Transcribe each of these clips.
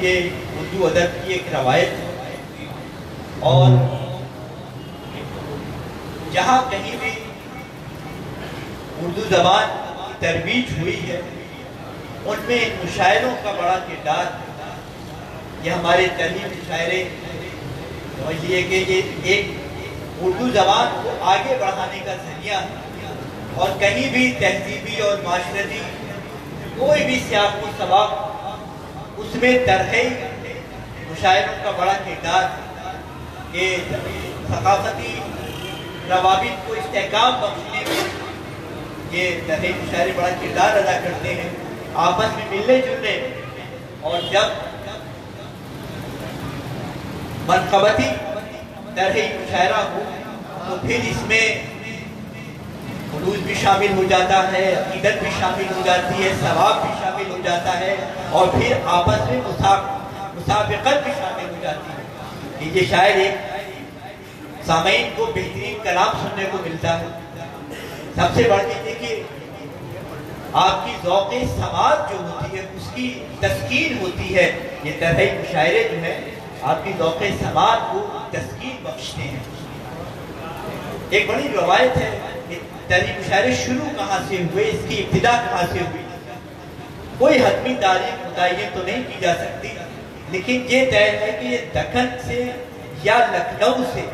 ये उर्दू अदब की एक रवायत है और जहाँ कहीं भी उर्दू ज़बान की तरवीज हुई है उनमें मुशायरों का बड़ा किरदार है। ये हमारे तहरीर मुशायरे समझिए कि ये एक उर्दू ज़बान को आगे बढ़ाने का जरिया है और कहीं भी तहजीबी और माशरती कोई भी सियाक़ व सबाक़ उसमें तरह मुशायरों का बड़ा किरदार है कि सकाफ़ती रवाबित को इस्तेहकाम बख्शने में ये तरह मुशायरे बड़ा किरदार अदा करते हैं, आपस में मिलने जुलने। और जब मनक़बती तरह मुशायरा हो तो फिर इसमें उलूज भी शामिल हो जाता है, अक़ीदत भी शामिल हो जाती है, सवाब भी शामिल हो जाता है और फिर आपस में मुसाबिक़त भी शामिल हो जाती है कि ये शायद एक सामईन को बेहतरीन कलाम सुनने को मिलता है। सबसे बड़ी देखिए आपकी ज़ौक़े समात जो होती है उसकी तस्कीन होती है। ये तरह मुशायरे जो है आपकी ज़ौक़े समात को तस्कीन बख्शते हैं। एक बड़ी रवायत है तहरीर मुशायरे शुरू कहाँ से हुए, इसकी इब्तिदा कहाँ से हुई, कोई हतमी तारीख मुतय्यन तो नहीं की जा सकती, लेकिन ये तय है कि ये दक्कन से या लखनऊ से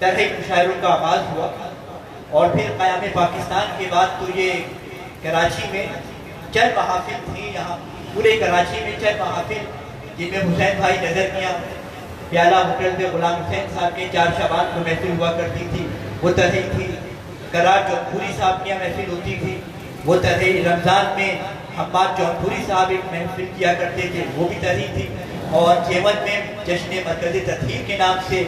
तरह मुशायरों का आगाज़ हुआ और फिर क़याम पाकिस्तान के बाद तो ये कराची में चंद महाफिल थी। यहाँ पूरे कराची में चंद महाफिल जिनमें हुसैन भाई नजर मियाँ प्याला होटल पे गुलाम हुसैन साहब के 4 शबान को महफिल हुआ करती थी, वो तरह थी। करार जौनपुरी साहब की महफिल होती थी, वो तरह। रमज़ान में हम्माद जौनपुरी साहब एक महफिल किया करते थे, वो भी तरह थी। और जेवन में जश्न मरकज़ तत्हीर के नाम से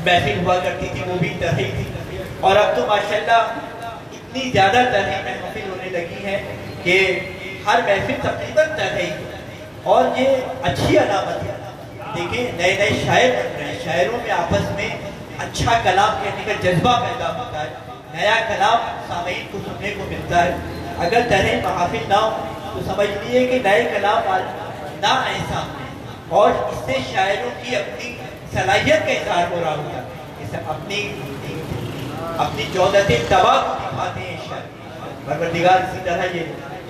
महफिल हुआ करती थी, वो भी तरह थी। और अब तो माशाल्लाह इतनी ज़्यादा तरह महफिल होने लगी है कि हर महफिल तकरीबन तरह। और ये अच्छी अलामत है। देखिए नए नए शायर बन रहे हैं, शायरों में आपस में अच्छा कलाम कहने का जज्बा पैदा होता है, नया कलाम सामईन को सुनने को मिलता है। अगर तरह महफिल ना हो तो समझ लीजिए कि नए कलाम ना आए सामने और इससे शायरों की अपनी सलाहियत का इज़हार हो रहा होता है। इसे अपनी जौदत तबा को दिखाते हैं शायर। परवरदिगार इसी तरह ये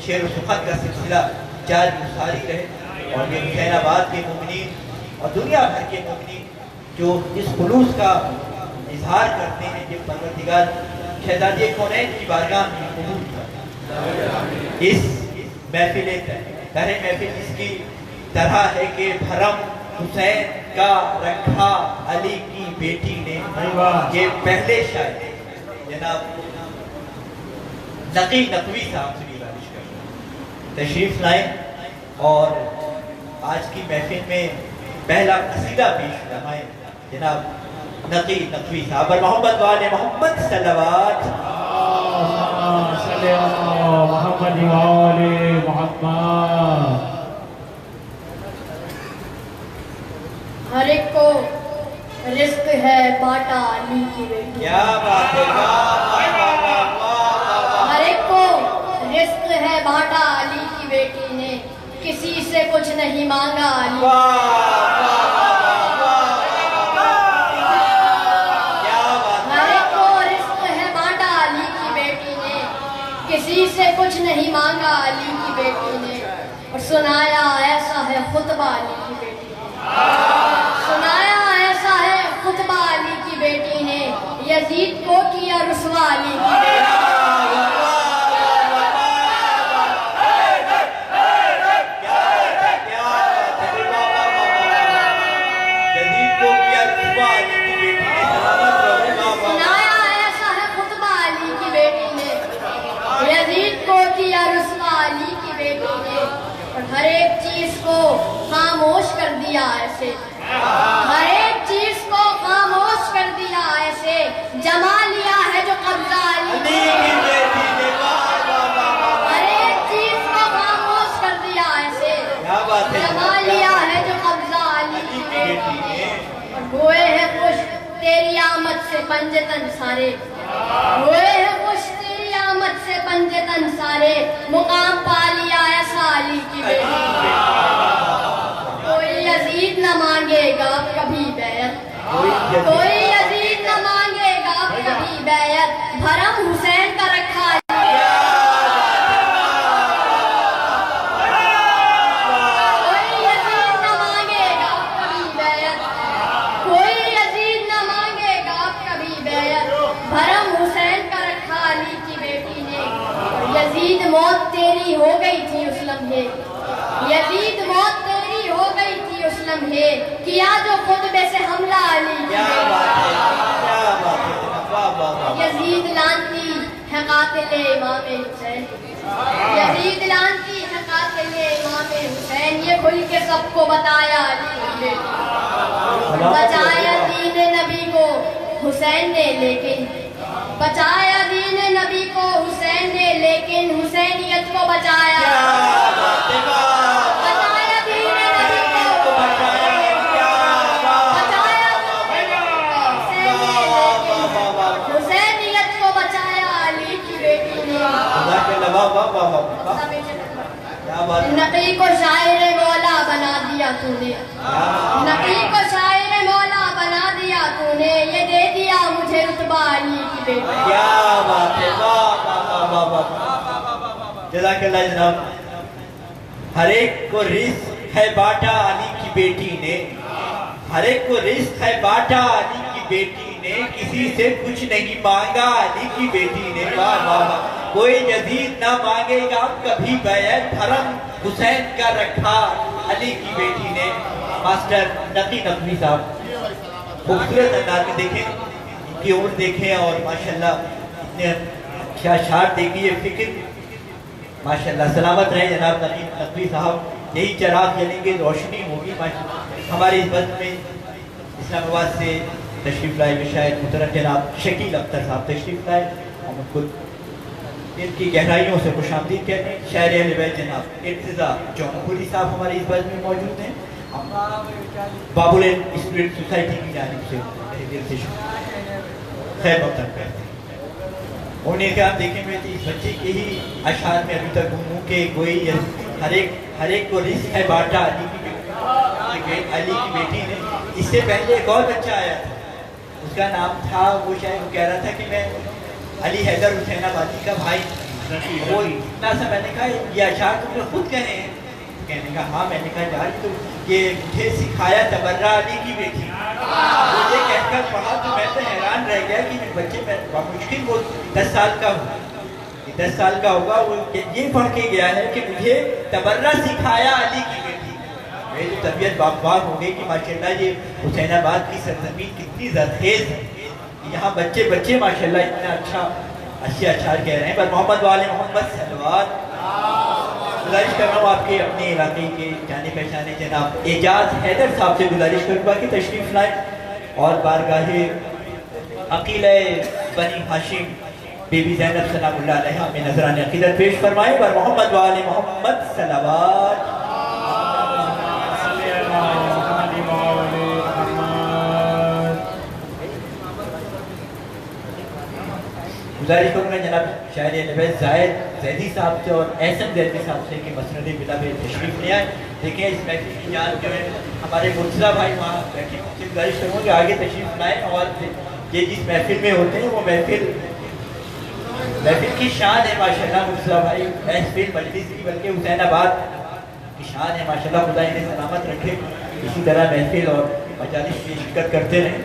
शेर सुखत का सिलसिला जारी रहे और ये हुसैनाबाद के मोमिनीन और दुनिया भर के मोमिनीन जो इस खुलूस का इजहार करते हैं कि परवरदिगार शहज़ादी कौनैन की बारगाह में कबूल कर। इस महफिल तरह महफिल इसकी तरह है कि भरम हुसैन का रखा अली की बेटी ने। ये पहले शायर जनाब नकी नकवी साहब से गुजारिश कर तशरीफ लाएं और आज की महफिल में पहला कसीदा पेश फरमाएं जनाब नकी नकवी साहब। मोहम्मद वाले मोहम्मद सल्लल्लाहु अलैहि मोहम्मद। हर एक को रिस्क है बाटा अली की बेटी। क्या बात है, हर एक को रिस्क है बाटा अली की बेटी ने, किसी से कुछ नहीं मांगा अली। हर एक को रिस्क है बाटा अली की बेटी ने, किसी से कुछ नहीं मांगा अली की बेटी ने। और सुनाया ऐसा है खुतबा अली की बेटी ने, सुनाया ऐसा है खुतबा अली की बेटी ने, यजीद को किया रुसवा अली की बेटी। सुनाया ऐसा है खुतबा अली की बेटी ने, यजीद को किया रुसवा अली की बेटी ने। और हर एक चीज को खामोश कर दिया ऐसे, हर एक चीज को खामोश कर दिया ऐसे, जमा लिया है जो कब्जा अली की बेटी ने। हर एक चीज को खामोश कर दिया ऐसे, जमा लिया है जो कब्जा अली की बेटी ने। और हुए हैं खुश तेरी आमद से पंजतन सारे, हुए हैं खुश तेरी आमद से पंजतन सारे, मुकाम पा लिया ऐसा अली की है। यजीद मौत तेरी हो गई थी उस लम्हे, किया जो खुतबे से हमला अली की क्या बात है, क्या बात है, वाह वाह वाह। यजीद लानती है कातिल इमाम हुसैन, यजीद लानती है कातिल इमाम हुसैन, ये खुल के सबको बताया अली की बेटी। बचाया दीन नबी को हुसैन ने लेकिन, बचाया दीन नबी को हुसैन ने लेकिन हुसैनियत को बचाया। बचाया दीन नबी को, बचाया हुसैनियत को बचाया अली की बेटी ने। नबी को शायर मौला बना दिया तूने, नबी को शायर मौला बना दिया तूने, ये दे दिया मुझे रुतबा अली की बेटी। क्या बात है, वाह वाह वाह वाह। जज़ाकल्लाह जनाब। हर एक को रिज़्क़ है बांटा अली की बेटी ने, हर एक को रिज़्क़ है बांटा अली की बेटी ने, किसी से कुछ नहीं मांगा अली की बेटी ने। वाह वाह वाह। कोई यजीद ना मांगेगा कभी बैत, धर्म हुसैन का रखा अली की बेटी ने। मास्टर नकी नकवी साहब खूबसूरत अंदाज में देखें, इनकी ओर देखें और माशाल्लाह इतने क्या शार देखिए, फिक्र माशाल्लाह। सलामत रहे जनाब नकी नकवी साहब, यही चिराग जलेंगे रोशनी होगी माशाल्लाह। हमारे इस बस में इस्लामाबाद से तशरीफ लाए शायद मुहतरम जनाब शकील अख्तर साहब तशरीफ लाए, हम उनको इनकी गहराइयों से खुशामदीद कहते हैं। शायर अहले बैत जनाब इर्तिज़ा जौनपुरी साहब हमारे इस बस में मौजूद हैं। बाबुल स्टूडेंट सोसाइटी की जानिब से खैर मकदम करते हैं। उन्हें क्या देखेंगे इस बच्चे के ही अशार में अभी तक घूमूँ के कोई हर एक को रिस्क है बांटा अली की बेटी ने। इससे पहले एक और बच्चा आया था, उसका नाम था, वो शायद वो कह रहा था कि मैं अली हैदर हुसैनाबादी का भाई। वो इतना सा मैंने कहा ये अशार तुमने खुद कहे हैं? कहने का हाँ। मैंने कहा यार तो ये मुझे सिखाया तबर्रा अली की बेटी, मुझे कहकर पढ़ा तो मैं तो हैरान रह गया कि बच्चे मैं मुश्किल वो 10 साल का हूँ, 10 साल का होगा, वो ये पढ़ के गया है कि मुझे तबर्रा सिखाया अली की बेटी। मेरी तो तबीयत बाग हो गई कि माशाल्लाह ये हुसैनाबाद की सरजमीन कितनी ज़रखेज़ है, यहाँ बच्चे बच्चे माशाल्लाह इतना अच्छे अशार कह रहे हैं। पर मोहम्मद वाले मोहम्मद सलवात गुजारिश कर रहा हूँ आपके अपने इलाके के जाने पहचाने जनाब एजाज हैदर साहब से गुजारिश करूँगा कि तशरीफ लाए और बारगाहे अकील बनी हाशिम बीबी ज़ैनब सलामुल्लाह अलैहा में नजरान अकीदत पेश फरमाए। पर मोहम्मद वाले मोहम्मद सलवात गुजारिश करूँगा जनाब शायर अहले बैत जायद जैदी साहब से और एहसन जैदी साहब से कि मसनद बिला में तशरीफ ले आए। देखिए इस महफिल की जान जो है हमारे मुर्तज़ा भाई वहाँ बैठे, उनसे गुजारिश करूँगा कि आगे तशरीफ लाएँ और ये जिस महफिल में होते हैं वो महफिल की शान है माशाल्लाह। मुर्तज़ा भाई महफिल मजलिस की बल्कि हुसैनाबाद की शान है माशाल्लाह। खुदा इन्हें सलामत रखे, इसी तरह महफिल और मजालिस में शिरकत करते रहें।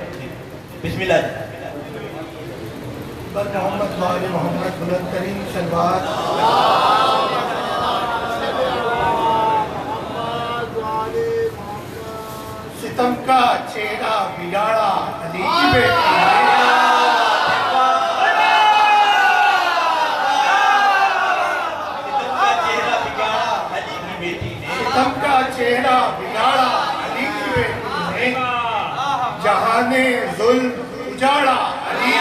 बिस्मिल्लाह। मोहम्मद वाले मोहम्मद बुलंद तरीन सलवात। सितम का चेहरा बिगाड़ा अली की बेटी ने, सितम का चेहरा बिगाड़ा अली की बेटी ने, जहाने जुल्म उजाड़ा अली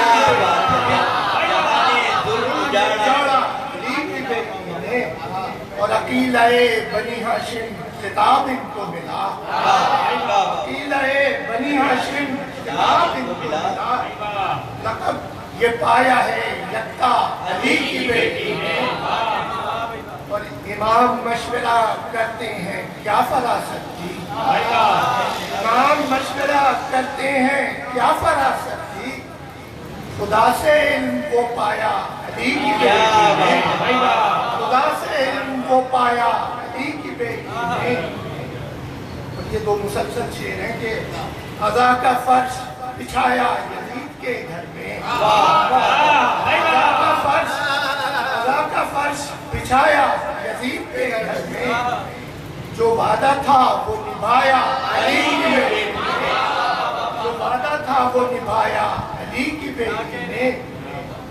की बेटी ने, और अकीलाए बनी हाशिम खिताब इनको मिला, अकीलाए बनी हाशिम खिताब इनको मिला, लक़ब ये पाया है यक्ता अली की बेटी ने। और इमाम मशवरा करते हैं क्या फरासत थी, इमाम मशवरा करते हैं क्या फरासत थी, खुदा से इल्म वो पाया अली की बेटी ने, खुदा से इल्म वो पाया अली की बेटी ने। और ये दो मुसलसल शेर हैं कि अज़ा का फर्श बिछाया यजीद के घर में, अज़ा का फर्श बिछाया यजीद के घर में जो वादा था वो निभाया अली की बेटी ने, जो वादा था वो निभाया अली की बेटी ने।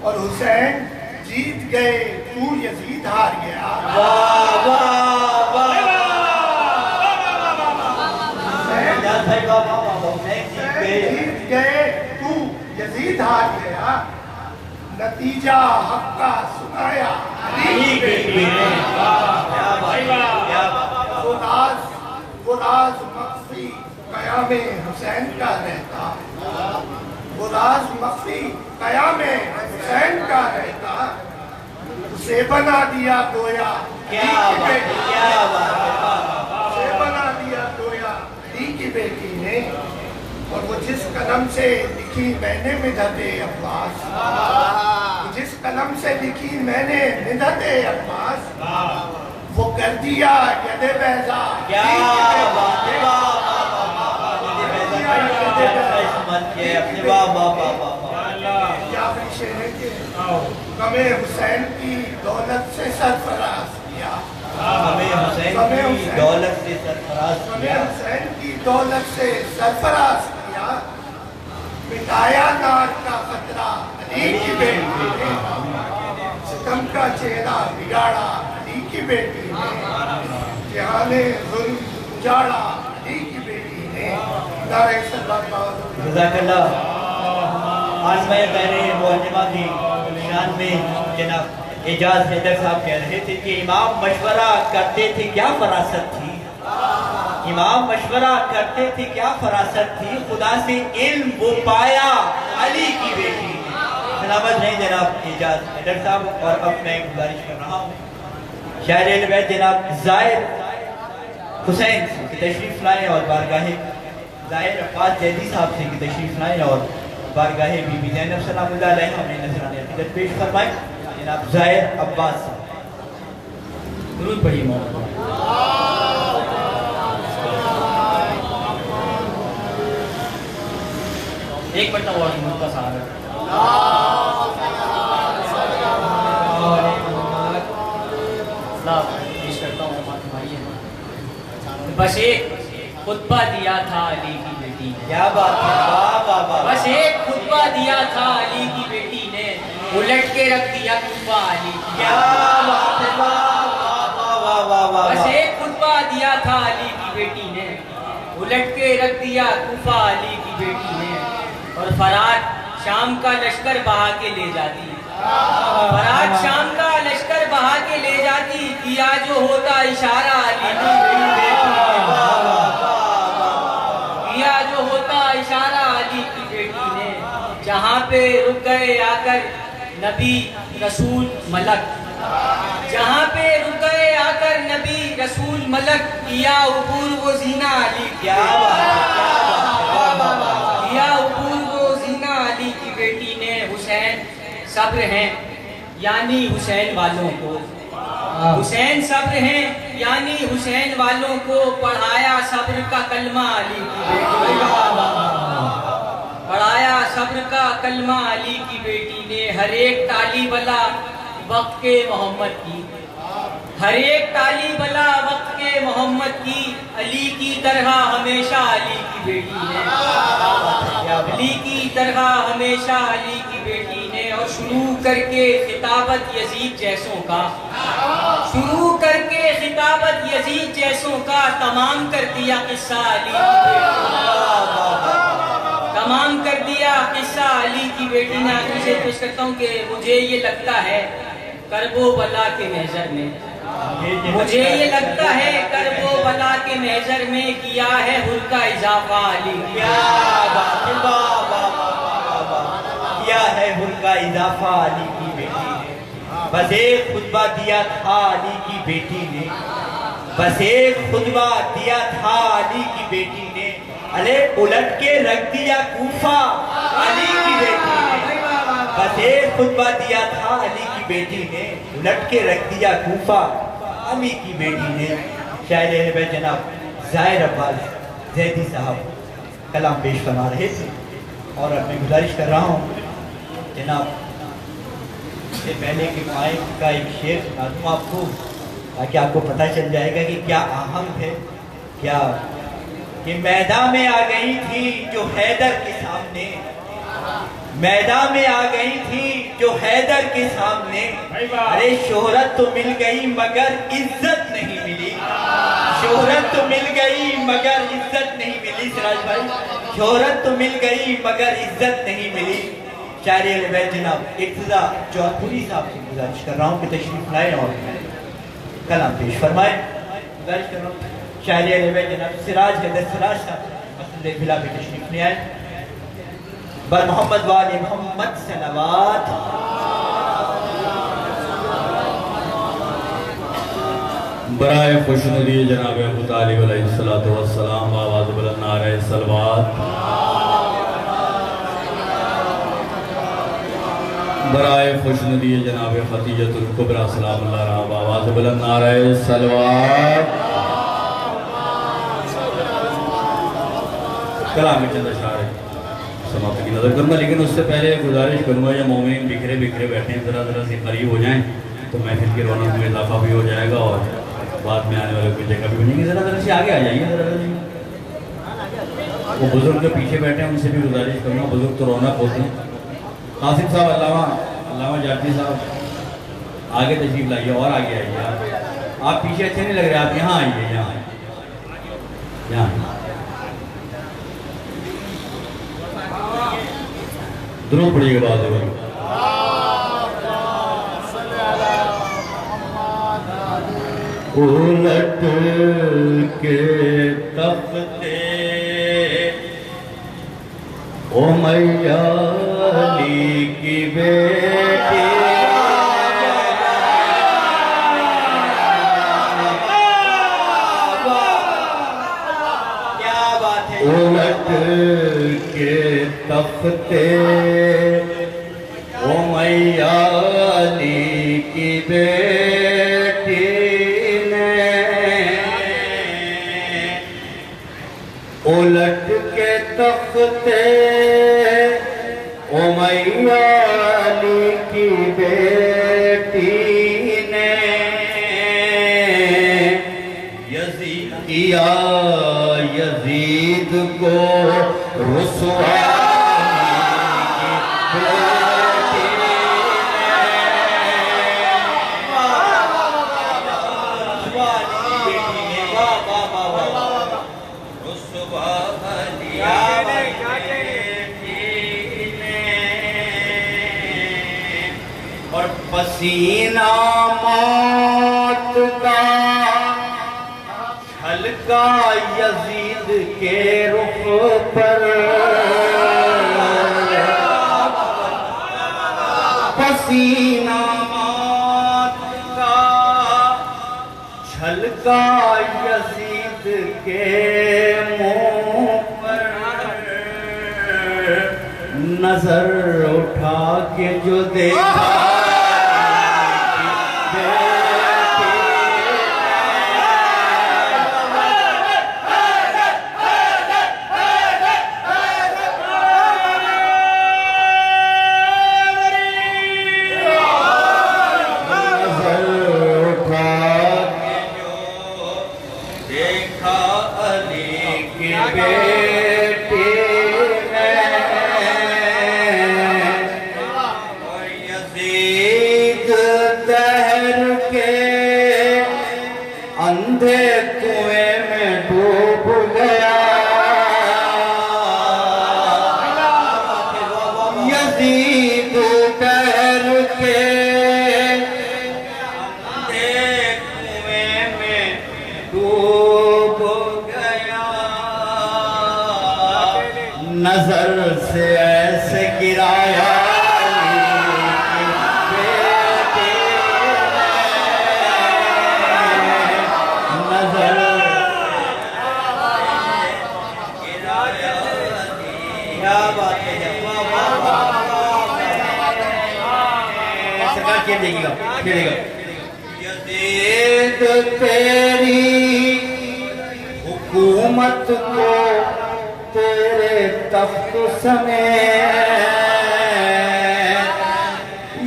और हुसैन जीत गए, तू यजीद हार गया। वाह वाह वाह जीत गए, तू यजीद हार गया। नतीजा हक का सुनाया अली की बेटी ने। वो राज मख्फी क़यामे हुसैन का रहता, वो राज मख्फी क़यामे हुसैन का रहता, उसे बना दिया गोया क्या बात, क्या बात, उसे बना दिया गोया अली की बेटी ने। और वो जिस कलम से लिखी मैंने मिदहते अब्बास, जिस कलम से लिखी मैंने मिदहते अब्बास, वो कर दिया यदे बैजा। क्या बात, गमे हुसैन की दौलत से सरफराज किया, हमें हुसैन की दौलत से सरफराज किया, हुसैन की दौलत से सरफराज किया। मिटाया नार का खतरा अली की बेटी ने, सितम का चेहरा बिगाड़ा अली की बेटी ने, जहाने जुल्म उजाड़ा अली की बेटी ने। नारे सल्लल्लाहु जज़ाकल्लाह। आज मैं पहले मुअल्लिमा की शान में जनाब एजाज हैदर साहब कह रहे थे कि इमाम मशवरा करते थे क्या फरासत थी, इमाम मशवरा करते थे क्या फरासत थी, खुदा से इल्म वो पाया अली की बेटी ने। सलामत नहीं जनाब एजाज हैदर साहब। और अब मैं गुजारिश कर रहा हूँ शायर बैत जनाब ज़ाहिर हुसैन की तशरीफ लाएँ और बारगाहे ज़ाहिर अब्बास जैदी साहब से की तशरीफ लाएँ और बारगाहे बीबी ज़ैनब सलामुल्लाह अलैहा हमें नज़राने अक़ीदत पेश फरमाएं। जनाब ज़ाहिर अब्बास दुरूद पढ़िए मौला। एक मिनट और मुझका सहारा पेश करता हूँ। बस एक खुतबा दिया था अली की बेटी ने। क्या बात है, वाह वाह वाह। बस एक खुतबा दिया था अली की बेटी ने, उलट के रख दिया कूफा अली की। क्या बात है, वाह वाह वाह वाह वाह। बस एक खुतबा दिया था अली की बेटी ने, उलट के रख दिया कूफा अली की बेटी ने। और फरात शाम का लश्कर बहा के ले जाती, फरात शाम का लश्कर बहा के ले जाती, किया जो होता इशारा अली की बेटी ने, किया जो होता इशारा अली की बेटी ने। जहाँ पे रुक गए आकर नबी रसूल मलक, जहाँ पे रुक गए आकर नबी रसूल मलक, किया उबूर वो जीना अली। क्या बात है, क्या बात है, किया उबूर वो जीना अली की बेटी ने। हुसैन सब्र हैं यानी हुसैन वालों को, हुसैन सब्र हैं यानी हुसैन वालों को, पढ़ाया सब्र का कलमा अली की बेटी ने, पढ़ाया सब्र का कलमा अली की बेटी ने। हर एक ताली बला वक्त के मोहम्मद की, हर एक ताली बला वक्त के मोहम्मद की, अली की तरह हमेशा अली की बेटी ने, अली की तरह हमेशा अली की बेटी ने। और शुरू करके खिताबत यजीद जैसों का, शुरू करके खिताबत यजीद जैसों का, तमाम कर दिया किस्सा अली की बेटी ने, तमाम कर दिया किस्सा अली की बेटी ने। आगे से पेश करता हूँ कि मुझे ये लगता है करबो बला के महजर में, मुझे ये लगता है करबो बला के महजर में, किया है हुर का इजाफा अली। क्या बात है, वाह वाह वाह वाह। किया है हुर का इजाफा अली की बेटी ने। बस एक खुतबा दिया था अली की बेटी ने, बस एक खुतबा दिया था अली की बेटी ने। अरे उलट के रख दिया कूफा अली की बेटी ने, बस एक खुतबा दिया था अली की बेटी ने, उलट के रख दिया कूफा अली की बेटी ने। शायर में जनाब ज़ाहिर अब्बास जैदी साहब कलाम पेश फरमा रहे थे और अब मैं गुजारिश कर रहा हूँ जनाब से पहले कि माइक का एक शेर सुना दूँ आपको ताकि आपको पता चल जाएगा कि क्या अहम है, क्या कि मैदान में आ गई थी जो हैदर के सामने, मैदान में आ गई थी जो हैदर के सामने। अरे शोहरत तो मिल गई मगर इज्जत नहीं मिली, शोहरत तो मिल गई मगर इज्जत नहीं मिली। सिराज भाई, शोहरत तो मिल गई मगर इज्जत नहीं मिली। शायरी अहले जनाब इर्तिजा जौनपुरी साहब से गुजारिश कर रहा हूँ कि तशरीफ लाए और कलाम पेश फरमाए। गुजारिश कर रहा हूँ शायरी अहले जनाब सिराज हैदर सिराज साहब मसले फिला पे तशरीफ ले आए। बर मोहम्मद वाले मोहम्मद सलावत। बराए खुशनुदी जनाब अबू तालिब अलैहिस्सलातु वस्सलाम आवाज़ बुलंद नारे सलवात। बराए खुशनुदी जनाब खतीजतुल कुबरा सलाम अल्लाह रहा आवाज़ बुलंद नारे सलवात। कलाम में चंद अशआर समाप्त की नजर करूँगा, लेकिन उससे पहले गुजारिश करूँगा या मोमिन बिखरे बिखरे बैठे हैं ज़रा ज़रा से करीब हो जाएं तो महफिल की रौनक में इजाफा भी हो जाएगा और बाद में आने वाले कोई जगह भी बनेगी। ज़रा ज़रा से आगे आ जाइए, ज़रा ज़रा वो बुजुर्ग जो पीछे बैठे हैं उनसे भी गुजारिश करूँगा, बुजुर्ग तो रौनक होते हैं। कासिम साहब, अल्लामा जाती साहब आगे तशरीफ लाइए और आगे आइए। आप पीछे अच्छे नहीं लग रहे, आप यहाँ आइए, यहाँ दुरूद पढ़िएगा बात है। उलट के तख्ते ओ मैया अली की बेटी, क्या बात है। उलट के तख्ते ओ मैया अली की बेटी ने उलट के तख्ते ओ मैया अली की बेटी ने किया यजीद को रुसवा और पसीना मौत का हल्का यजीद के रुख पर, पसीना मौत का छलका यजीद के मुंह पर, नजर उठा के जो देखा अंधे कुएं में डूब गया, यजीद तैर के अंधे कुएं में डूब गया, नजर से ऐसे गिराया यजीद तेरी हुकूमत को तेरे तख्त समेत,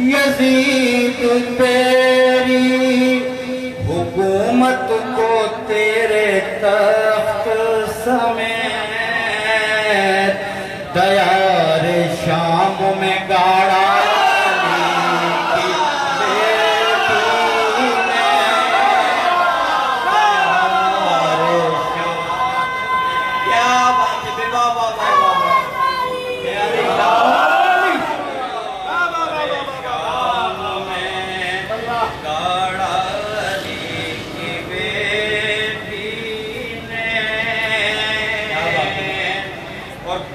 यजीद तेरी हुकूमत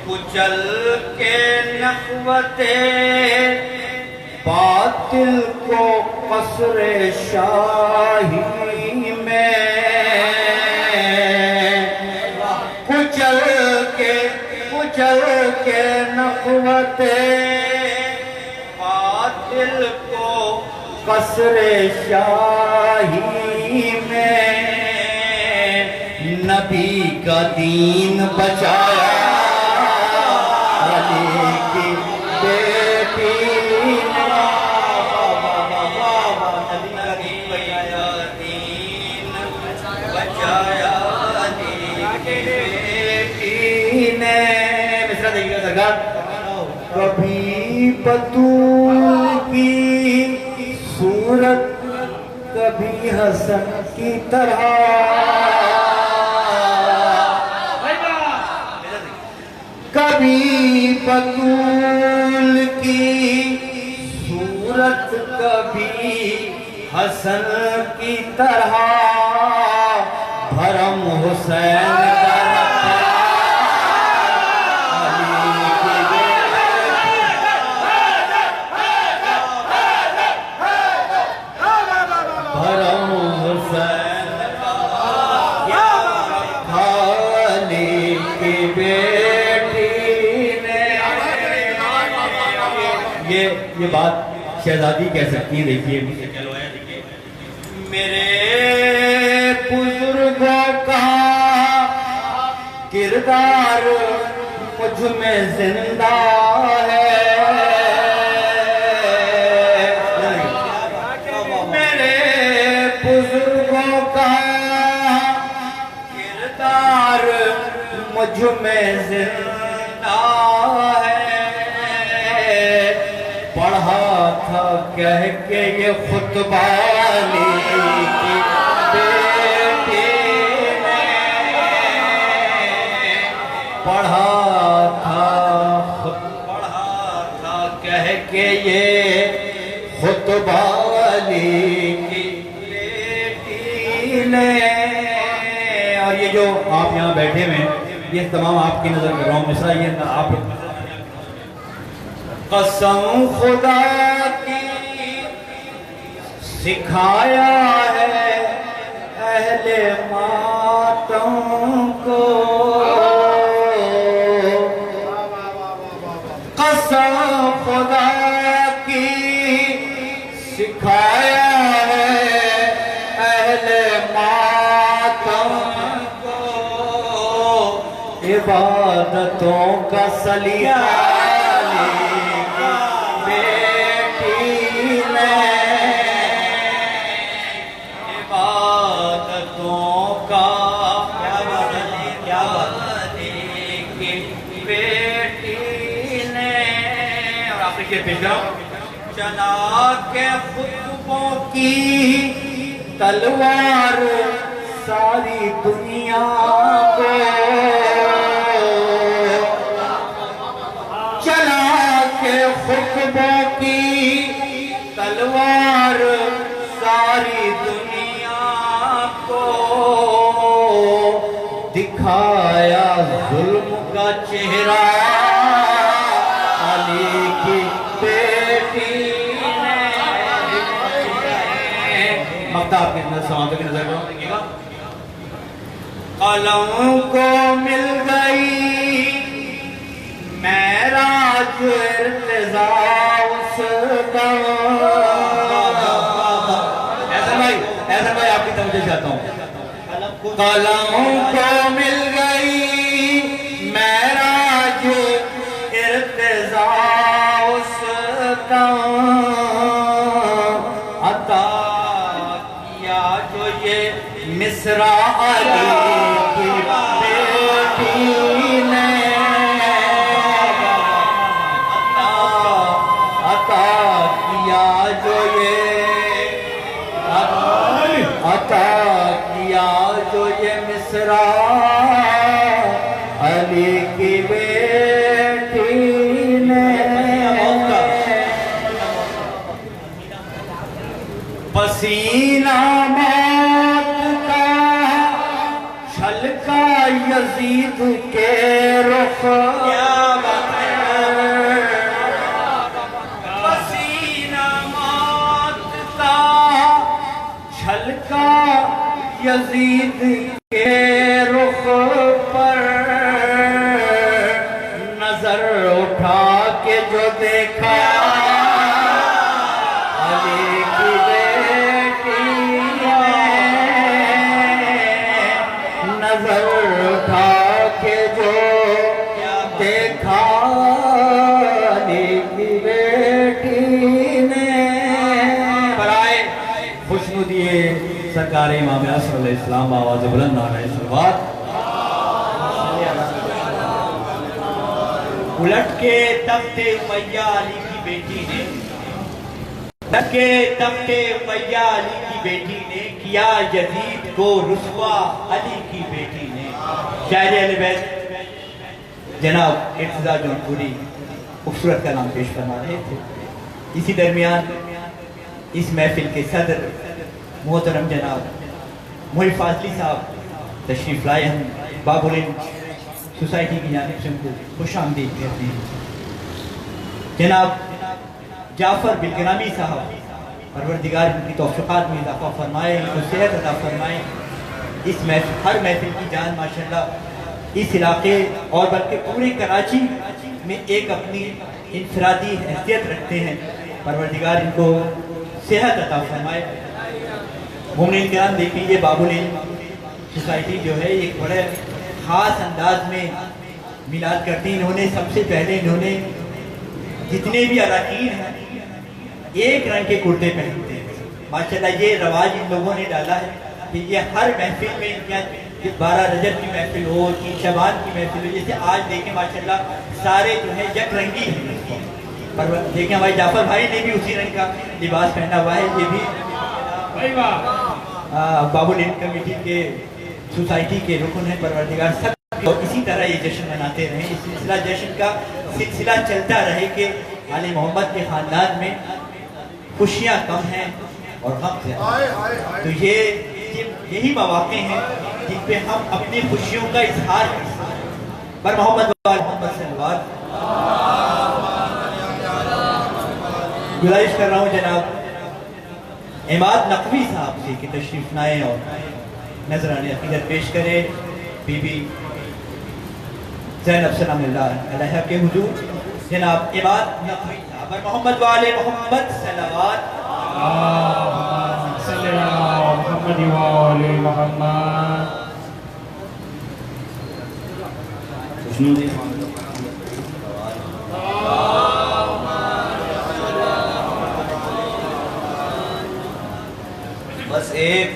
कुचल के नखवते बातिल को कसरे शाही में कुचल के नखवते बातिल को कसरे शाही में नबी का दीन बचाया अली की बेटी ने नबी का दीन बचाया अली की बेटी ने। मिसरा देखिएगा सरकार। कभी बतूल की सूरत कभी हसन की तरह कभी बतूल की सूरत कभी हसन की तरह भरम हुसैन ये बात शहजादी कह सकती है। देखिए मेरे बुजुर्गों का किरदार मुझ में जिंदा है। मेरे बुजुर्गों का किरदार मुझ में जिंदा है। पढ़ा था कह के ये खुतबा अली की बेटी ने पढ़ा था कह के ये खुतबा अली की बेटी ने। और ये जो आप यहाँ बैठे हुए हैं ये तमाम आपकी नजर कर रहा हूँ। मिसरा ये आप कसम खुदा की सिखाया है अहले मातम को। कसम खुदा की सिखाया है अहले मातम को। इबादतों का सलीका चला के खुतबों की तलवार सारी दुनिया को। चला के खुतबों की तलवार सारी दुनिया को। दिखाया जुल्म का चेहरा अली की बेटी ने। मक्ता आपके अंदर समाप्त की नजर देखिएगा। कलम को मिल गई मेराज इर्तिजा उसका। ऐसा भाई आपकी तवज्जो चाहता हूँ। कलम को मिल गई मेराज इर्तिजा उसका। अता किया जो ये मिसरा अली की बेटी ने। अता किया जो ये अता किया जो ये मिसरा अली की बेटी ने। पसीना मौत का छलका यजीद के रुख क्या बात है, पसीना मातता छलका यजीद के रुख पर, नजर उठा के जो देखा अली की बेटी ने, नजर उठा के जो देखा अली की बेटी ने। पर आए खुशनु दिए सरकार इमाम असर अलैहिस्सलाम, आवाज़ बुलंद नारे सलवात। उलट के तख्ते उमैया अली की बेटी ने, उलट के तख्ते उमैया अली की बेटी ने किया यजीद को रुस्वा अली की बेटी ने। शायर अहले बैत जनाब इर्तिज़ा जौनपुरी खूबसूरत का नाम पेश फरमा रहे थे। इसी दरमियान इस महफिल के सदर मोहतरम जनाब मोहिब फाजली साहब तशरीफ लाए। हम बाबुल सोसाइटी की जानिब से उनको खुश आमदीद कहते हैं। जनाब जाफ़र बिलकरामी साहब, परवरदिगार उनकी तौफ़ीक़ात में इज़ाफ़ा फरमाए, उनको सेहत अता फरमाए। इस महफिल, हर महफिल की जान माशाल्लाह इस इलाके और बल्कि पूरे कराची में एक अपनी इनफरादी हैसियत रखते हैं। परवरदिगार इनको सेहत अता फरमाए। मोमिन किराम देखिए, ये बाबुल सोसाइटी जो है एक बड़े ख़ास अंदाज में मिलाद करती हैं। इन्होंने सबसे पहले जितने भी अरकान हैं एक रंग के कुर्ते पहनते हैं। माशाल्लाह ये रवाज इन लोगों ने डाला है कि ये हर महफिल में, या 12 रजब की महफिल हो, 3 शबान की महफिल हो, जैसे आज देखें माशाल्लाह सारे जो है यक रंगी हैं। पर देखें हमारे जाफर भाई ने भी उसी रंग का लिबास पहना हुआ है। ये भी बाबुल कमेटी के सोसाइटी के रुकन है। परवरदिगार सब और इसी तरह ये जश्न मनाते रहे, इस सिलसिला जश्न का सिलसिला चलता रहे कि आले मोहम्मद के ख़ानदान में खुशियाँ कम हैं और गम ज़्यादा। तो ये यही मौक़े हैं जिन पे हम अपनी खुशियों का इजहार कर सकते हैं। पर मोहम्मद सल्लल्लाहु गुजारिश कर रहा हूँ जनाब इमाद नकवी साहब से कि तशरीफ लाएँ और नजराने अक़ीदत पेश करें। बीबी ज़ैनब सलामुल्लाह अलैहा के हुजूर जनाब इमाद नकवी साहब और मोहम्मद वाले मोहम्मद सल्लल्लाहु बस एक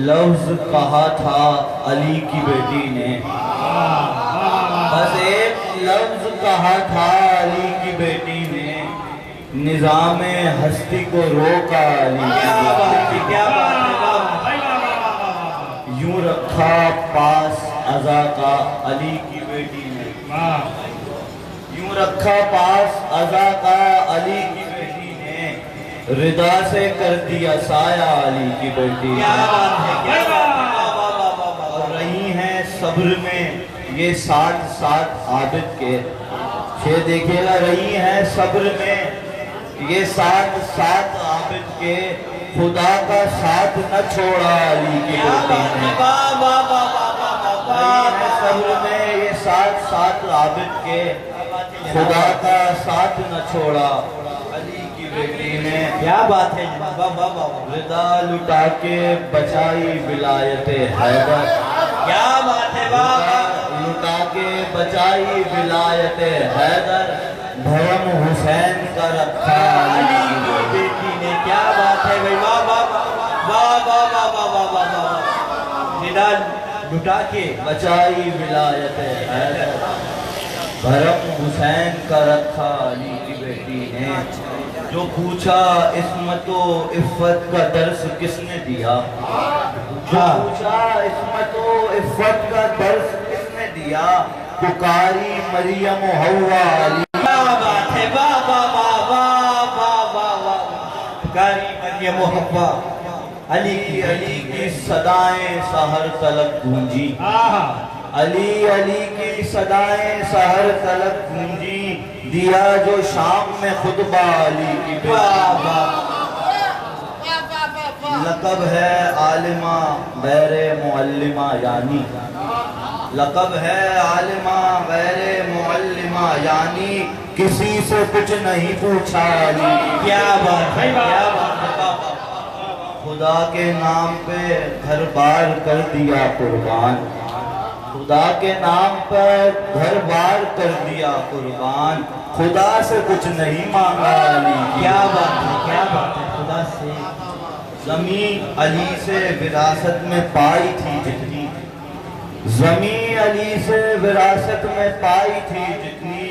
लफ्ज कहा था अली की बेटी ने, बस एक लफ्ज कहा था अली की बेटी ने, निजाम हस्ती को रोका अली की बेटी ने। यूं रखा पास अज़ा का अली की बेटी ने, यूं रखा पास अज़ा का अली की बेटी ने, रिदा से कर दिया साया अली की बेटी ने। और रही हैं सब्र में ये 60 आबिद के, ये देखिएगा रही हैं सब्र में ये 60 आबिद के, खुदा का साथ न छोड़ा अली की बेटी ने। सब्र में ये 60 आबिद के, खुदा का साथ न छोड़ा अली की बेटी ने। क्या बात है, रिदा लुटा के बचाई विलायत हैदर, क्या बात है, लुटा के बचाई विलायत हैदर, धर्म हुसैन का रखा अली की बेटी ने। क्या बात है भाई, वाह वाह वाह वाह वाह वाह वाह वाह वाह। रिदा लुटा के बचाई विलायत हैदर, धर्म हुसैन का रखा अली की बेटी ने। जो पूछा इस्मतो इफ़्फ़त का दर्स किसने दिया, जो पूछा इस्मतो इफ़्फ़त का दर्स किसने दिया, पुकारी मरियम हव्वा अली। क्या बात है, वाह वाह वाह वाह वाह वाह वाह। पुकारी मरियम हव्वा अली अली की सदाएं सहर तलक गूंजी, अली अली की सदाएं सहर तलक गूंजी, दिया जो शाम में खुतबा अली की बेटी। लक़ब है आलिमा गैरे मुअल्लिमा यानी, लक़ब है आलिमा गैरे मुअल्लिमा यानी, किसी से कुछ नहीं पूछा अली। क्या बात है, क्या बात है। खुदा के नाम पे घर बार कर दिया कुर्बान, खुदा के नाम पर घर बार कर दिया कुर्बान, खुदा से कुछ नहीं मांगा अली। क्या बात है, क्या बात है। खुदा से ज़मीं अली से विरासत में पाई थी जितनी, ज़मीं अली से विरासत में पाई थी जितनी,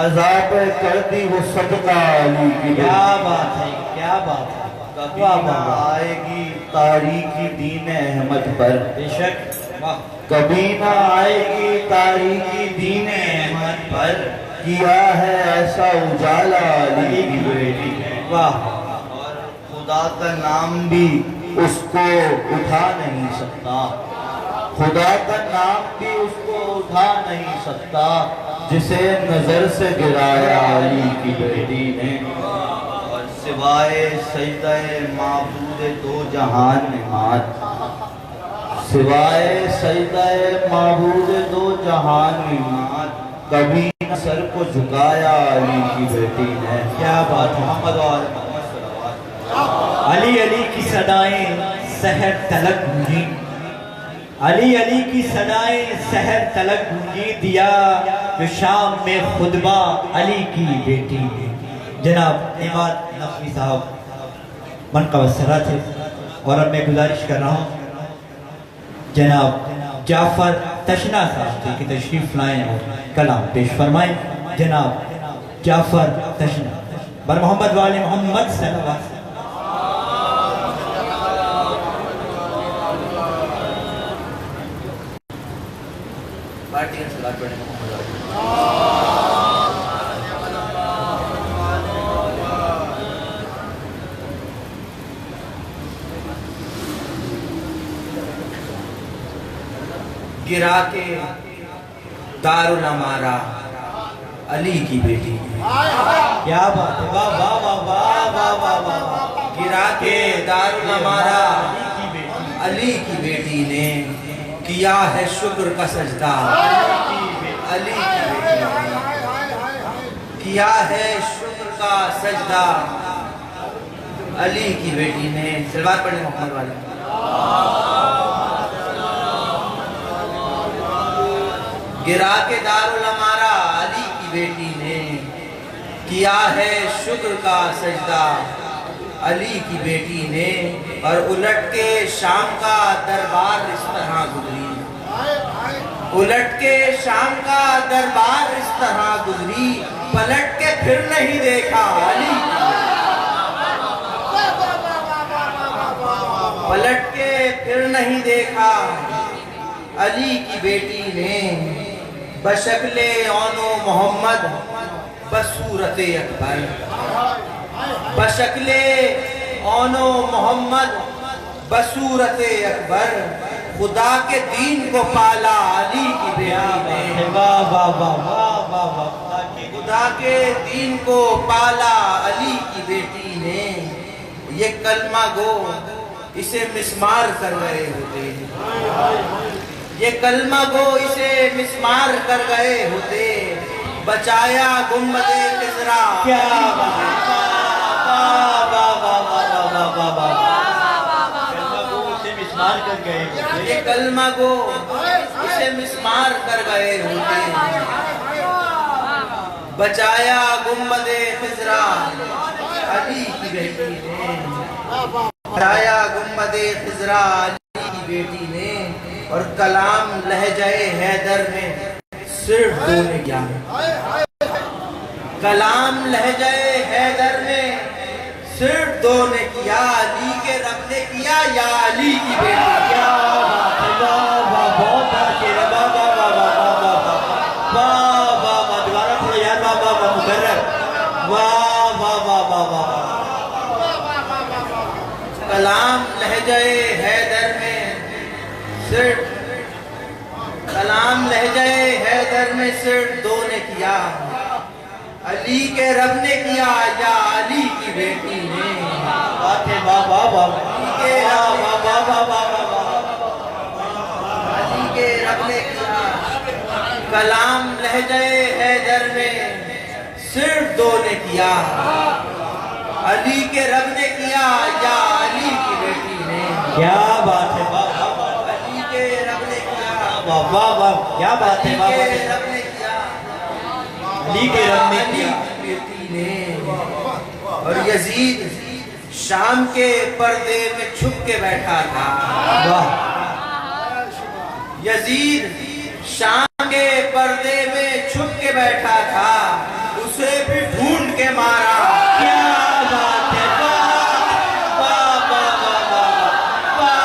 अज़ाब कर दी वो सदका अली की। क्या बात है, क्या बात है। कभी ना आएगी तारीकी दीन अहमद पर, बेशक। वाह। कभी ना आएगी तारीकी दीन अहमद पर, किया है ऐसा उजाला अली की बेटी ने। वाह। और खुदा का नाम भी उसको उठा नहीं सकता, खुदा का नाम भी उसको उठा नहीं सकता, जिसे नजर से गिराया अली की बेटी ने। और सिवाय सजदे माबूद दो जहान निहात, सिवाय सजदे माबूद दो जहान निहात, कभी न सर को झुकाया अली की बेटी ने। क्या बात है। मोहम्मद और मोहम्मद सल्लल्लाहु अली अली की सदाएं सहर तलक गूंजी, अली अली की सदाएं सहर तलक गूंजी, दिया जो शाम में खुतबा अली की बेटी ने। जनाब इमाद नकवी साहब मन का वसरा थे, और अब मैं गुजारिश कर रहा हूँ जनाब जाफर तशना साहब से कि तशरीफ लाएं और कलाम पेश फरमाएं। जनाब जाफर तशना बर मोहम्मद वाले मोहम्मद सल्लल्लाहु अलैहि वसल्लम। गिरा के दारुल अमारा अली की बेटी ने। क्या बात है। वाह वाह वाह वाह वाह वाह वाह। गिरा के दारुल अमारा अली की बेटी ने, किया है शुक्र का सजदा अली की बेटी ने, किया है शुक्र का सजदा अली की बेटी ने। सलवार पढ़े मोहम्मद वाले। गिरा के दारुल अमारा अली की बेटी ने, किया है शुक्र का सजदा अली की बेटी ने, और उलट के शाम का दरबार इस तरह गुजरी, उलट के शाम का दरबार इस तरह गुजरी, पलट के फिर नहीं देखा अली, पलट के फिर नहीं देखा अली की बेटी ने। बशक्ले औनो मोहम्मद बसूरत अकबर, बशक्ले औनो मोहम्मद बसूरत अकबर, खुदा के दीन को पाला अली की बेटी ने। वाह वाह वाह वाह वाह वाह। खुदा के दीन को पाला अली की बेटी ने। ये कलमा गो इसे मिस्मार कर गए होते, ये कलमा गो इसे मिस्मार कर गए होते, बचाया गुम्बदे खिजरा। क्या बात है। वाह वाह वाह वाह वाह वाह वाह वाह। कलमा को उसे मिस्मार कर गए होते, ये कलमा गो इसे मिस्मार कर गए होते, बचाया गुम्बदे खिजरा अली की बेटी ने, बचाया गुम्बदे खिजरा अली की बेटी ने। और कलाम लहजाए हैदर में सिर्फ दो ने किया, कलाम लहजाए हैदर में सिर्फ दो ने किया, अली के रब ने किया या अली की बेटी। क्या बात है। वाह वाह बहुत अच्छे। वाह वाह वाह वाह वाह वाह वाह वाह वाह। दोबारा थोड़ा यार। वाह वाह वाह मुकर्रर। वाह वाह वाह वाह वाह। कलाम लहजा कलाम लहजे हैदर में सिर दो ने किया, अली के रब ने किया या अली की बेटी ने। बात है वाह वाह वाह के वाह वाह वाह वाह अली के रब ने किया, कलाम लहजे हैदर में सिर दो ने किया, अली के रब ने किया या अली की बेटी ने। क्या बात है वाह वाह वाह अली के रब ने किया, वाह वाह वाह क्या बात है वाह अली वाह के रब ने किया, अली के रब ने अली किया। की बेटी ने। और यजीद शाम के पर्दे में छुप के बैठा था। वाह यजीद शाम के पर्दे में छुप के बैठा था, उसे भी ढूंढ के मारा। क्या बात है वाह वाह वाह वाह वाह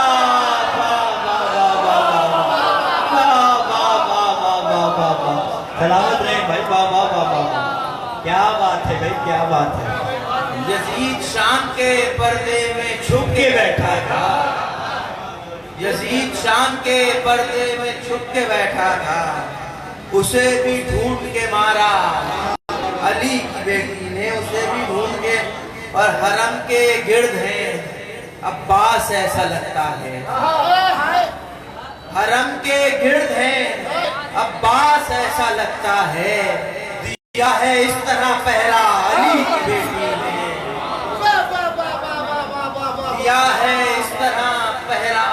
वाह वाह वाह वाह वाह वाह। सलामत रहे भाई वाह वाह वाह वाह। क्या बात है भाई क्या बात है। यजीद शाम के पर्दे में छुप के बैठा था, यजीद शाम के पर्दे में छुप के बैठा था, उसे भी ढूंढ के मारा। अली की बेटी ने उसे भी ढूंढ के। और हरम के गिर्द हैं अब्बास ऐसा लगता है, हरम के गिर्द हैं अब्बास ऐसा लगता है, दिया है इस तरह पहरा अली की बेटी ने। दिया है इस तरह पहरा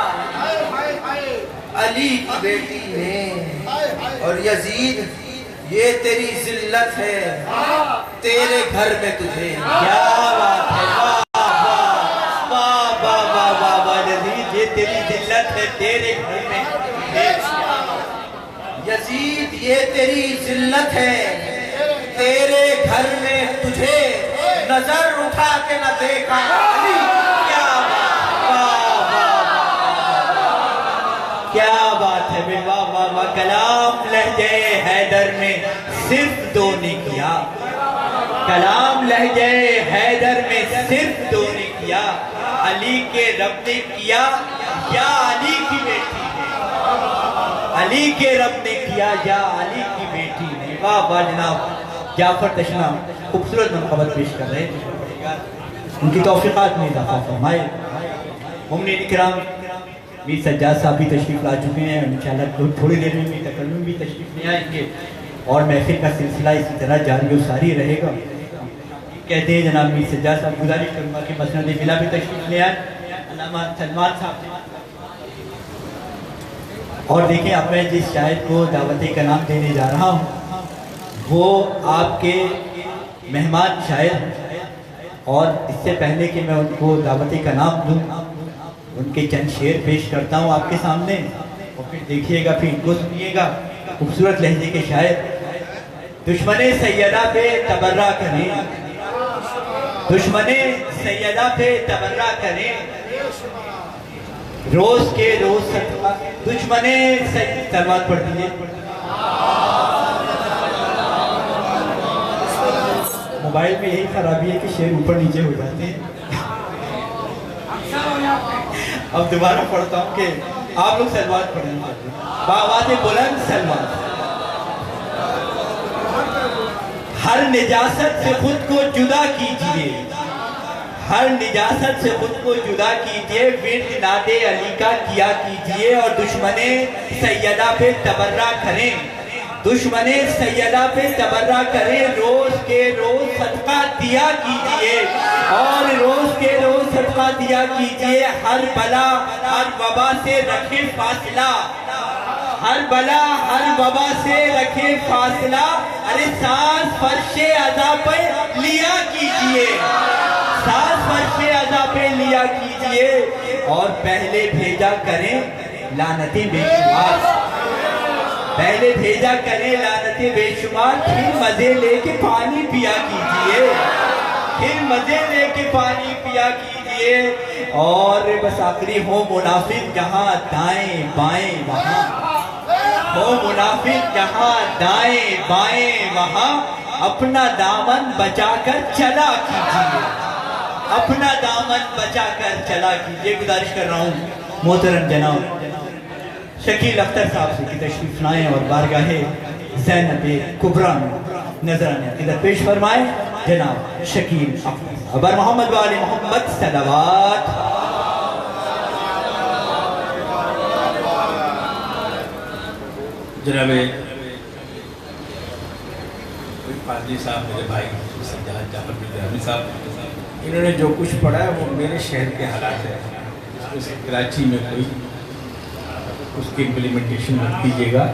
अली की बेटी ने। और यजीद ये तेरी जिल्लत है, तेरे घर में तुझे। क्या बात है वाह वाह वाह वाह वाह वाह वाह यजीद ये तेरी जिल्लत है तेरे घर में। यजीद ये तेरी जिल्लत है, तेरे घर में तुझे, नजर उठा के न देखा अली। क्या बात वाह वाह क्या बात है बे वाह वाह वाह। कलाम लहजे हैदर में सिर्फ दो ने किया, कलाम लहजे हैदर में सिर्फ दो ने किया, अली के रब ने किया या अली की बेटी ने। अली के रब ने किया या अली की बेटी ने। वाह वाह जनाब जाफर तशना खूबसूरत मनक़बत पेश कर रहे हैं, उनकी तौफ़ीक़ात में इजाफ़ा फरमाए। मुमनिन इकराम मीर सज्जाद साहब भी तशरीफ़ ला चुके हैं, इंशाअल्लाह थोड़ी देर में मीर तकल्लुम भी तशरीफ़ ले आएंगे और महफिल का सिलसिला इसी तरह जारी और सारी रहेगा। कहते हैं जनाब मीर सज्जाद साहब, गुजारिश करूँगा कि मसनद बिला भी तशरीफ़ ले आए, अल्लामा सलमान साहब। और देखिए अब मैं जिस शायर को दावत का नाम देने जा रहा हूँ वो आपके मेहमान शायर हैं, और इससे पहले कि मैं उनको दावत का नाम दूँ उनके चंद शेर पेश करता हूँ आपके सामने, और फिर देखिएगा फिर इनको सुनिएगा। खूबसूरत लहजे के शायर। दुश्मने सैयदा पे तबर्रा करें, दुश्मने सैयदा पे तबर्रा करें, रोज के रोज सदका। दुश्मने सलवात पढ़ दीजिए। मोबाइल में यही खराबी है कि शेर ऊपर नीचे हो जाते हैं। अब दोबारा पढ़ता हूँ कि आप लोग सलवात पढ़ेंगे। बावाज़ बुलंद सलवात। हर निजासत से खुद को जुदा कीजिए, हर निजासत से खुद को जुदा कीजिए, विर्द नादे अली का किया कीजिए, और दुश्मने सैयदा पे तबर्रा करें, दुश्मने सैयदा पे तबर्रा करें, रोज के रोज सदका दिया कीजिए, और रोज के रोज सदका दिया कीजिए। हर बला हर वबा से रखे फासला, हर बला हर वबा से रखे फासला, अरे सांस फर्शे अज़ा पे लिया कीजिए, सांस फर्शे अज़ा पे लिया कीजिए, और पहले भेजा करें लानतें बेशुमार, पहले भेजा करें लानतें बेशुमार, फिर मजे लेके पानी पिया कीजिए, फिर मजे लेके पानी पिया कीजिए। और बस आखिरी हो मुनाफिक जहाँ दाएं बाएं वहाँ, हो मुनाफिक जहाँ दाएं बाएं वहाँ, अपना दामन बचाकर चला कीजिए, अपना दामन बचाकर चला कीजिए। गुजारिश कर रहा हूँ मोहतरम जनाब शकील अख्तर साहब से कि तशरीफ लाएं और बारगाहे ज़ैनब कुबरा में नजराने इधर पेश फरमाए जनाब शकील अख्तर। अबर मोहम्मद वाले मोहम्मद सलावत। जनाब पादरी साहब, मेरे भाई जाफर बिन साहब, इन्होंने जो कुछ पढ़ा है वो मेरे शहर के हालात है। कराची में कोई उसकी इम्प्लीमेंटेशन मत कीजिएगा।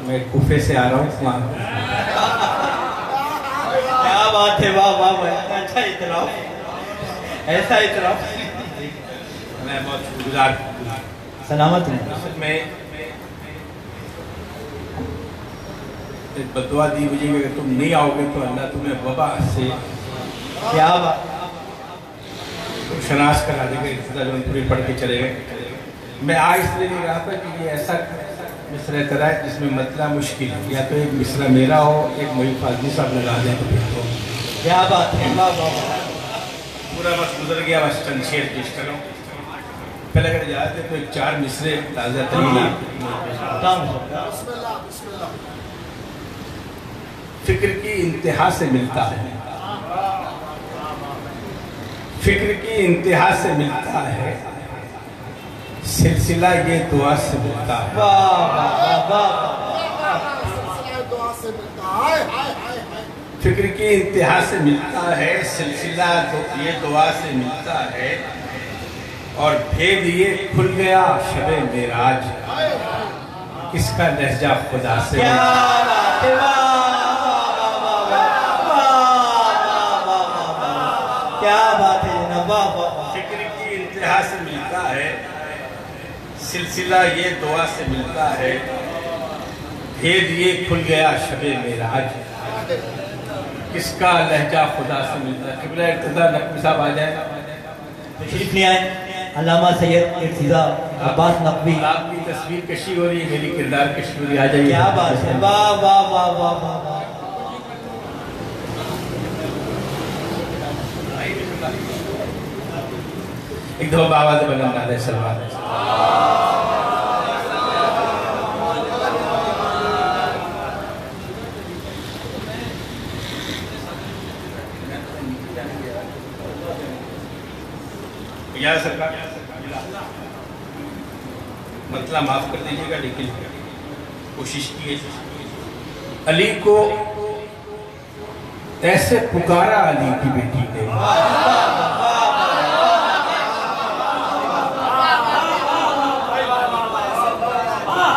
मैं कुफे से आ रहा हूँ वहाँ। क्या बात है, वाह वाह वाह, अच्छा इतराफ, ऐसा इतराफ। मैं बहुत शुक्रगुजार सलामत है। मैं एक बदुआ दी मुझे कि तुम नहीं आओगे तो अल्लाह तुम्हें वबा से क्या बात, शनास करा देगा। इतना जो पूरी पढ़ के चले गए। मैं आज इसलिए नहीं रहा था कि ये ऐसा मिसरा करा है जिसमें मतलब मुश्किल है। या तो एक मिसरा मेरा हो, एक मोहित फाजली साहब लगा दें तो फिर तो क्या बात है, वाह वाह वाह। पूरा बस गुजर गया। बस चंद शेर पेश कर रहा हूँ। पहले अगर याद है तो एक 4 मिसरे ताज़ा तरीन फिक्र की इंतहा से मिलता है, फिक्र की इंतहा से मिलता है, सिलसिला ये दुआ से मिलता है। वाह वाह वाह, फिक्र की इंतहा से मिलता है, सिलसिला ये दुआ से मिलता है, और भेद ये खुल गया शबे मेराज, किसका लहजा खुदा से। क्या बात है, वाह क्या बात है जनाब, वाह वाह। फिक्र की इंतहा से मिलता है, सिलसिला ये दुआ से मिलता है, भेद ये खुल गया शबे मेराज, किसका लहजा खुदा से मिलता है। क़िबला इर्तिज़ा नकवी साहब आ जाए, तशरीफ ले आए। अल्लामा सैयद इर्तिज़ा अब्बास नकवी, आपकी तस्वीर कशी हो रही है, मेरी किरदार कशी हो रही है। आ जाइए। क्या बात है, वाह वाह वाह वाह वाह। एक दो बाबा से बुलंद आले सलवात। या सरकार मतलब माफ कर दीजिएगा, लेकिन कोशिश की अली को ऐसे पुकारा अली की बेटी ने,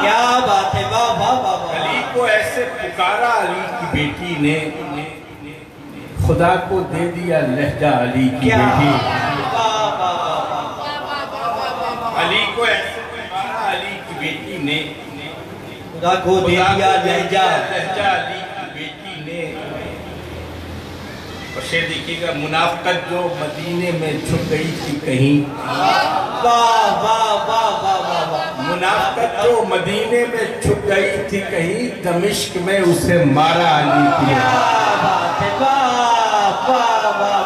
क्या बात है, वाह वाह वाह। अली को ऐसे पुकारा अली की बेटी ने, खुदा को दे दिया लहजा अली की बेटी। अली को ऐसे पुकारा अली की बेटी ने, खुदा को दे दिया लहजा अली की बेटी ने। और शेर देखिएगा, मुनाफिकत जो मदीने में छुप गई थी कहीं, वाह वाह वाह वाह वाह। मुनाफिकत जो मदीने में छुप गई थी कहीं, दमिश्क में उसे मारा अली की। क्या बात है, वाह वाह वाह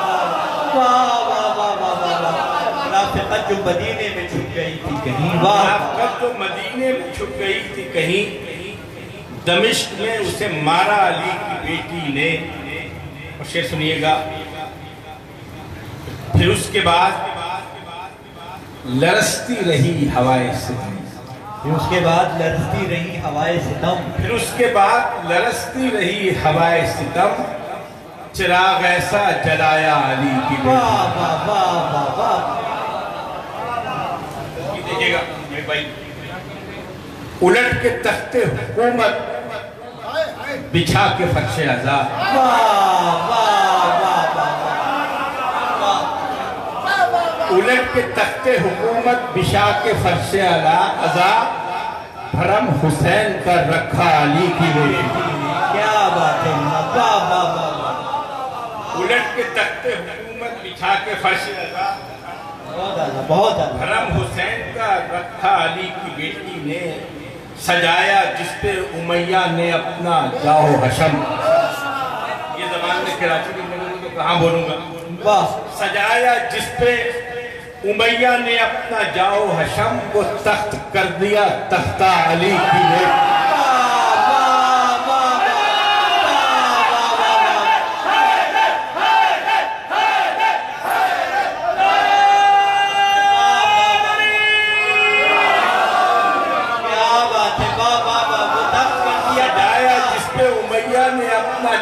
वाह वाह वाह वाह वाह। मुनाफिकत जो मदीने में छुप गई थी कहीं, वाह। मुनाफिकत जो मदीने में छुप गई थी कहीं, दमिश्क में उसे मारा अली की बेटी ने। और शेर सुनिएगा, फिर उसके बाद लरसती रही हवाएं सितम, फिर उसके बाद लरसती रही हवाएं सितम, फिर उसके बाद लरसती रही हवाएं सितम, चिराग ऐसा जलाया अली की बेटी। वाह वाह वाह वाह वाह। देखिएगा मेरे भाई, उलट के तख्ते हुकूमत बिछा के फर्शे आज़ाद, वाह वाह वाह वाह। उलट के तख्ते हुकूमत बिछा के फर्शे आज़ाद, भरम हुसैन का रखा अली की बेटी। क्या बात है, वाह वाह वाह। उलट के तख्ते हुकूमत बिछा के फर्शे आज़ाद, बहुत आला, बहुत आला। भरम हुसैन का रखा अली की बेटी ने, सजाया जिसपे उमैया ने अपना जाओ हशम। ये जबान में कराची में बोलूँ तो कहाँ बोलूँगा। वाह। सजाया जिसपे उमैया ने अपना जाओ हशम को तख्त कर दिया तख्ता अली की बेटी।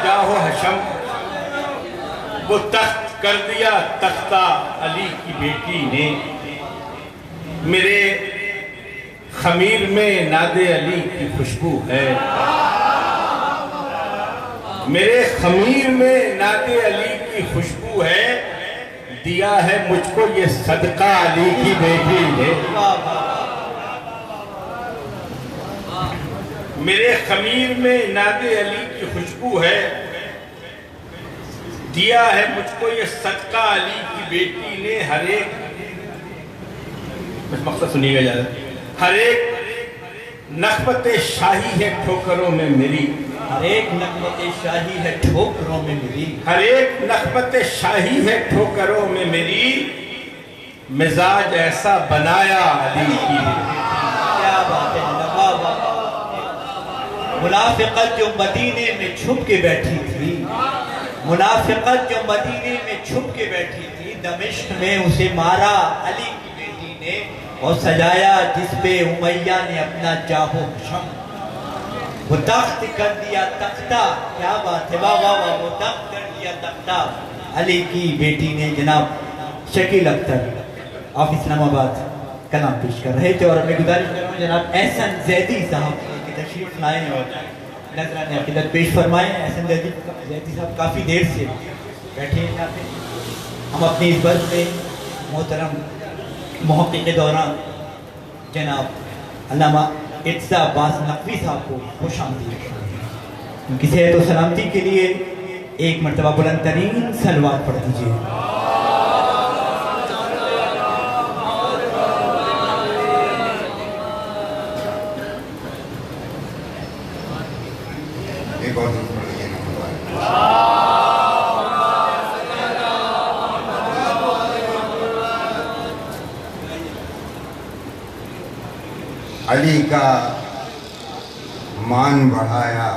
जाहो हशम वो तख्त कर दिया तख्ता अली की बेटी ने। मेरे खमीर में नादे अली की खुशबू है, मेरे खमीर में नादे अली की खुशबू है, दिया है मुझको ये सदका अली की बेटी ने। मेरे खमीर में नादे अली की खुशबू है, दिया है मुझको ये सदका अली की बेटी ने। हर एक बस मकसद सुनिएगा ज़्यादा, हर एक नखबते शाही है ठोकरों में मेरी, हर एक नखबते शाही है ठोकरों में मेरी, हर एक नखबते शाही है ठोकरों में मेरी, मिजाज ऐसा बनाया अली की। क्या बात है, मुनाफिकत जो मदीने में छुप के बैठी थी, मुनाफिकत जो मदीने में छुप के बैठी थी, दमिश्क में उसे मारा अली की बेटी ने और सजाया जिस पे उमैया ने अपना जाहो शम। वो तख्त कर दिया तख्ता, क्या बात है, वाह वाह वाह, वो तख्त कर दिया तख्ता अली की बेटी ने। जनाब शकील अख्तर आप इस्लामाबाद कलाम पेश कर रहे थे और मैं गुजारिश कर रहा हूँ जनाब एहसन जैदी साहब तशरीफ लाए और नजराने अकीदत पेश फरमाएं। एहसन जैदी साहब काफ़ी देर से बैठे हैं यहाँ पे। हम अपनी इस बर्थ में मोहतरम मुहक्किक़ दौरान जनाब अल्लामा इत्ज़ा अब्बास नकवी साहब को खुशामदीद, उनकी सेहत और सलामती के लिए एक मरतबा बुलंद तरीन सलवात पढ़ दीजिए। अली का मान बढ़ाया,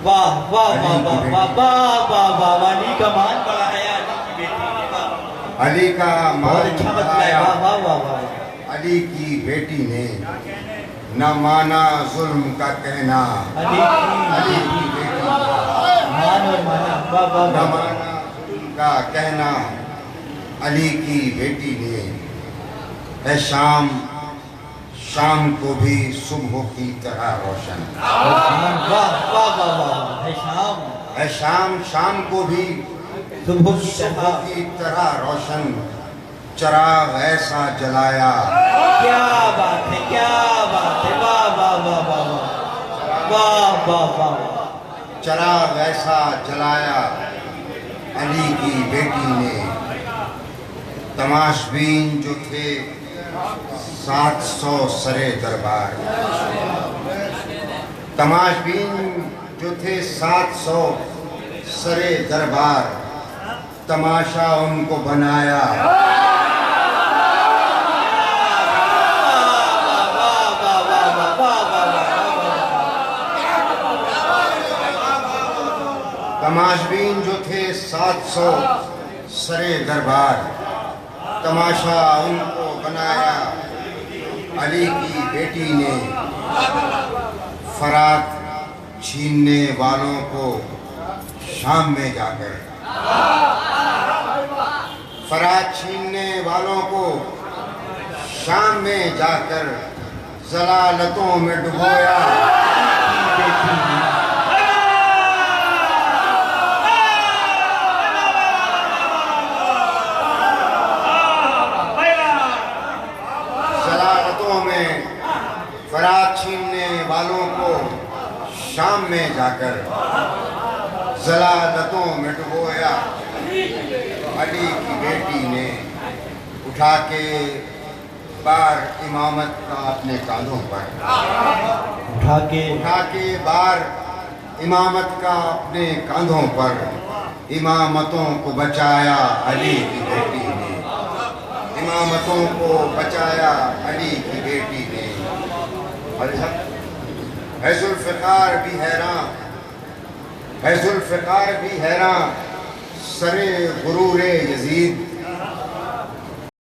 वाह वाह वाह वाह वाह वाह वाह वाह, अली का मान बढ़ाया अली की बेटी ने, वाह अली का मान अच्छा बढ़ाया वाह वाह वाह वाह, अली की बेटी ने न माना जुल्म का कहना, अली की बेटी मान और माना, वाह वाह न वाह, माना जुल्म का कहना अली की बेटी ने। है शाम शाम को भी सुबह की तरह रोशन, वाह वाह वाह वाह, है शाम, है शाम शाम को भी सुबह सुबह की तरह रोशन, चिराग ऐसा जलाया। क्या बात है, क्या बात है, वाह वाह वाह वाह वाह वाह वाह, चिराग ऐसा जलाया अली की बेटी ने। तमाशबीन जो थे 700 सरे दरबार, तमाशबीन जो थे 700 सरे दरबार, तमाशा उनको बनाया। तमाशबीन जो थे 700 सरे दरबार, तमाशा उनको बनाया अली की बेटी ने। फरात छीनने वालों को शाम में जाकर, फरात छीनने वालों को शाम में जाकर जलालतों में डुबोया। फरात छीनने वालों को शाम में जाकर जलालतों में डुबोया। अली की बेटी ने उठा के बार इमामत का अपने कांधों पर, उठा के बार इमामत का अपने कांधों पर, इमामतों को बचाया अली की बेटी ने। इमामतों को बचाया अली की बेटी ने। है जुल्फ़िकार भी हैरान, है जुल्फ़िकार भी हैरान, सरे गुरूरे यजीद